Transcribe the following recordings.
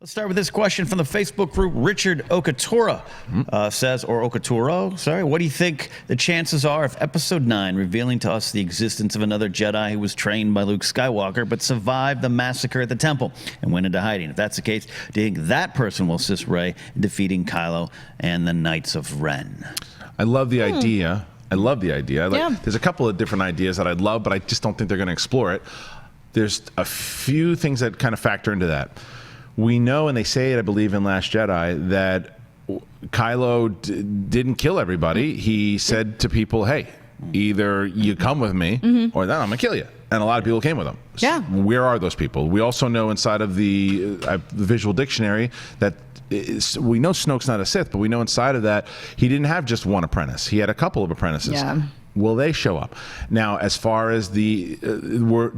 Let's start with this question from the Facebook group. Richard Okatora says, or Okatoro, sorry, what do you think the chances are of Episode 9 revealing to us the existence of another Jedi who was trained by Luke Skywalker but survived the massacre at the temple and went into hiding? If that's the case, do you think that person will assist Rey in defeating Kylo and the Knights of Ren? I love the idea. I love the idea. There's a couple of different ideas that I'd love, but I just don't think they're going to explore it. There's a few things that kind of factor into that. We know, and they say it, I believe, in Last Jedi, that Kylo didn't kill everybody. He said to people, hey, either you come with me or then I'm going to kill you. And a lot of people came with him. Yeah. So where are those people? We also know inside of the visual dictionary that we know Snoke's not a Sith, but we know inside of that he didn't have just one apprentice. He had a couple of apprentices. Yeah. Will they show up? Now, as far as the,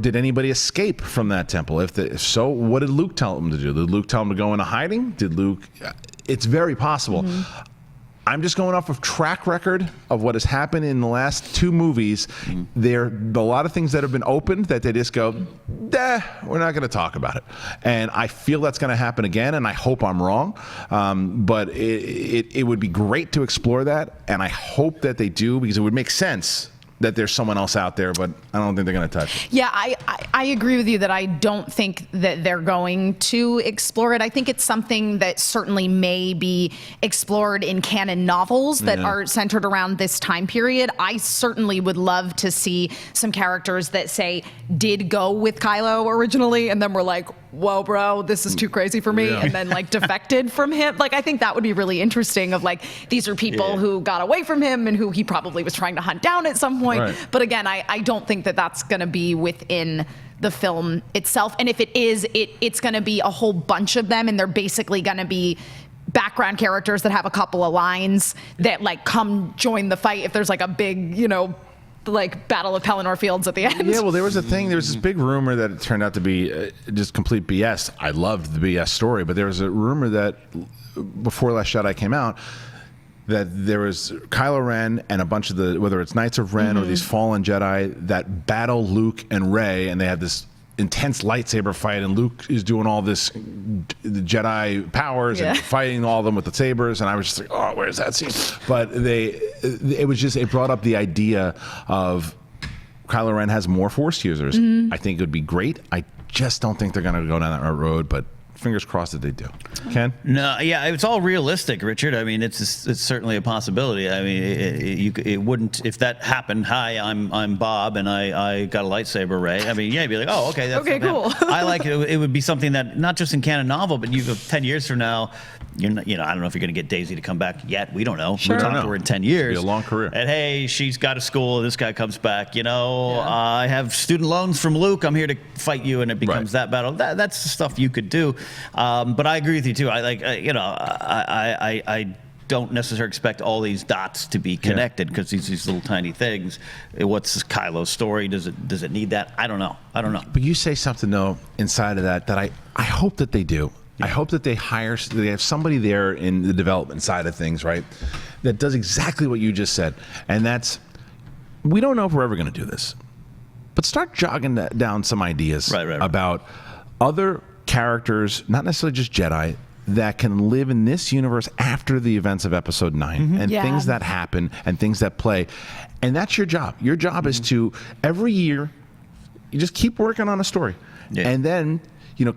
did anybody escape from that temple? If so, what did Luke tell them to do? Did Luke tell them to go into hiding? Did Luke? It's very possible. I'm just going off of track record of what has happened in the last two movies. There are a lot of things that have been opened that they just go, we're not going to talk about it. And I feel that's going to happen again, and I hope I'm wrong. But it would be great to explore that, and I hope that they do, because it would make sense that there's someone else out there, but I don't think they're going to touch it. Yeah, I agree with you that I don't think that they're going to explore it. I think it's something that certainly may be explored in canon novels that are centered around this time period. I certainly would love to see some characters that, say, did go with Kylo originally and then were like, whoa, bro, this is too crazy for me, and then like defected from him. Like, I think that would be really interesting, of like, these are people who got away from him and who he probably was trying to hunt down at some point. Right. But again, I don't think that that's going to be within the film itself. And if it is, it's going to be a whole bunch of them, and they're basically going to be background characters that have a couple of lines that like come join the fight if there's like a big, you know, like Battle of Pelennor Fields at the end. Yeah, well, there was a thing. There was this big rumor that it turned out to be just complete BS. I loved the BS story, but there was a rumor that before Last Jedi came out, that there was Kylo Ren and a bunch of the, whether it's Knights of Ren or these fallen Jedi, that battle Luke and Rey, and they had this intense lightsaber fight, and Luke is doing all this Jedi powers and fighting all of them with the sabers, and I was just like, oh, where's that scene? But it brought up the idea of Kylo Ren has more Force users. I think it would be great. I just don't think they're going to go down that road, but fingers crossed that they do. Ken? No, yeah, it's all realistic, Richard. I mean, it's certainly a possibility. I mean, it wouldn't, if that happened. Hi, I'm Bob, and I got a lightsaber, Rey. I mean, yeah, you'd be like, oh, okay, that's okay, cool. I like it. It would be something that not just in canon novel, but 10 years from now, you're not, I don't know if you're going to get Daisy to come back yet. We don't know. Sure. We'll talk to her in 10 years. It'll be a long career. And hey, she's got a school. This guy comes back. I have student loans from Luke. I'm here to fight you, and it becomes that battle. That's the stuff you could do. But I agree with you too. I don't necessarily expect all these dots to be connected, because these little tiny things. What's Kylo's story? Does it need that? I don't know. But you say something though inside of that I hope that they do. I hope that they have somebody there in the development side of things, right, that does exactly what you just said. And that's, we don't know if we're ever going to do this, but start jogging down some ideas about other characters, not necessarily just Jedi, that can live in this universe after the events of Episode 9 and things that happen and things that play. And that's your job. Your job is to, every year, you just keep working on a story. And then,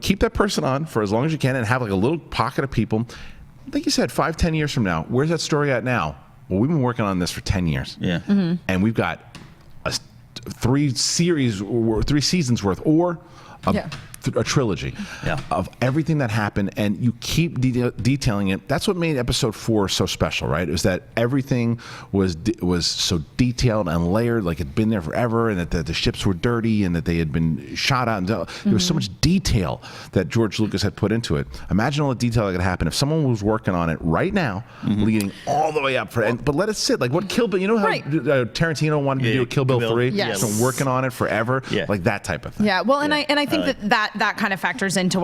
keep that person on for as long as you can, and have like a little pocket of people. Like you said, 5-10 years from now, where's that story at now? Well, we've been working on this for 10 years. Yeah. And we've got 3 seasons worth, or a trilogy of everything that happened, and you keep detailing it. That's what made Episode 4 so special, right? It was that everything was so detailed and layered, like it'd been there forever, and that the ships were dirty, and that they had been shot out. And there was so much detail that George Lucas had put into it. Imagine all the detail that could happen if someone was working on it right now, leading all the way up but let it sit. Like what Kill Bill, how Tarantino wanted to do a Kill Bill 3? Yes. So working on it forever, like that type of thing. Yeah, well, and I think that kind of factors into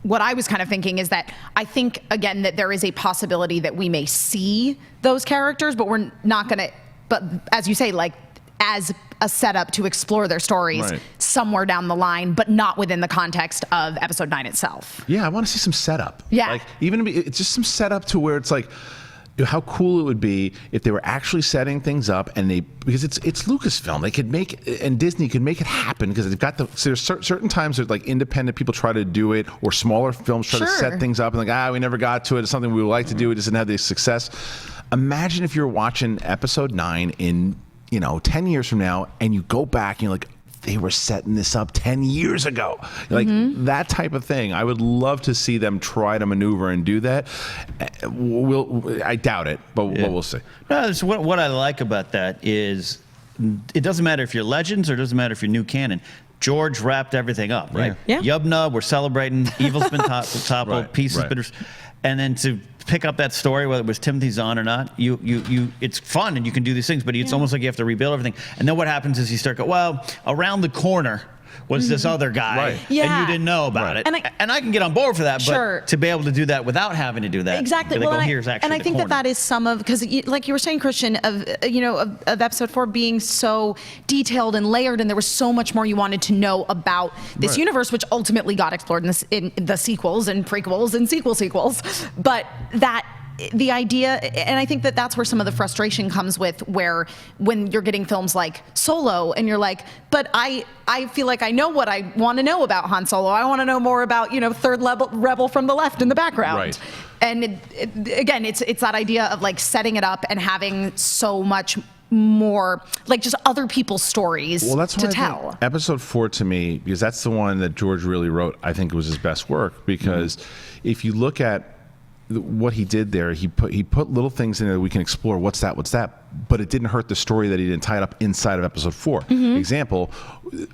what I was kind of thinking, is that I think, again, that there is a possibility that we may see those characters, but we're not going to, but as you say, like, as a setup to explore their stories Right. somewhere down the line, but not within the context of episode 9 itself. Yeah, I want to see some setup. Yeah. Like it's just some setup to where it's like, how cool it would be if they were actually setting things up, and because it's Lucasfilm, they could make, and Disney could make it happen, because they've got so there's certain times that like independent people try to do it, or smaller films try to set things up, and like, we never got to it. It's something we would like to do. It just didn't have the success. Imagine if you're watching episode 9 in 10 years from now, and you go back and you're like, they were setting this up 10 years ago. Like that type of thing. I would love to see them try to maneuver and do that. I doubt it, but we'll see. No, what I like about that is it doesn't matter if you're Legends or it doesn't matter if you're new canon. George wrapped everything up, right? Yeah. Yub Nub, we're celebrating. Evil's been toppled. Right, Peace has right. been... And then to pick up that story, whether it was Timothy Zahn or not, it's fun and you can do these things, but it's almost like you have to rebuild everything. And then what happens is you start going, well, around the corner was this other guy, Right. and Yeah. you didn't know about it. And I can get on board for that, but to be able to do that without having to do that, Exactly. Well, Well, here's actually and I the think corner. that is some of, because like you were saying, Christian, of episode 4 being so detailed and layered, and there was so much more you wanted to know about this Right. universe, which ultimately got explored in the sequels and prequels and sequels. But the idea, and I think that that's where some of the frustration comes with, where when you're getting films like Solo and you're like, but I feel like I know what I want to know about Han Solo. I want to know more about, third level rebel from the left in the background. Right. And again, it's that idea of like setting it up and having so much more, like just other people's stories to tell. Episode 4 to me, because that's the one that George really wrote, I think it was his best work, because if you look at what he did there, he put little things in there that we can explore. What's that? But it didn't hurt the story that he didn't tie it up inside of episode 4. Example,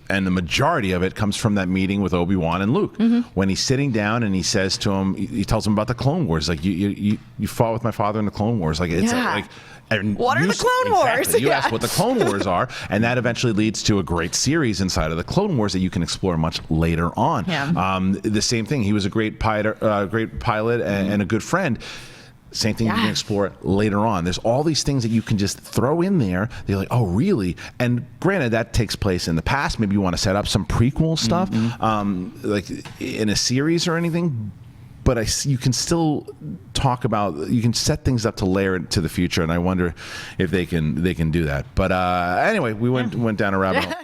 and the majority of it comes from that meeting with Obi-Wan and Luke. When he's sitting down and he says to him, he tells him about the Clone Wars. Like, you fought with my father in the Clone Wars. Like, it's like, and what are the Clone Wars? Exactly. You asked what the Clone Wars are, and that eventually leads to a great series inside of the Clone Wars that you can explore much later on. The same thing. He was a great pilot and a good friend. Same thing you can explore later on. There's all these things that you can just throw in there. They're like, oh, really? And granted, that takes place in the past. Maybe you want to set up some prequel stuff, like in a series or anything. But you can still talk about, you can set things up to layer it to the future, and I wonder if they can do that. But anyway, we went down a rabbit hole.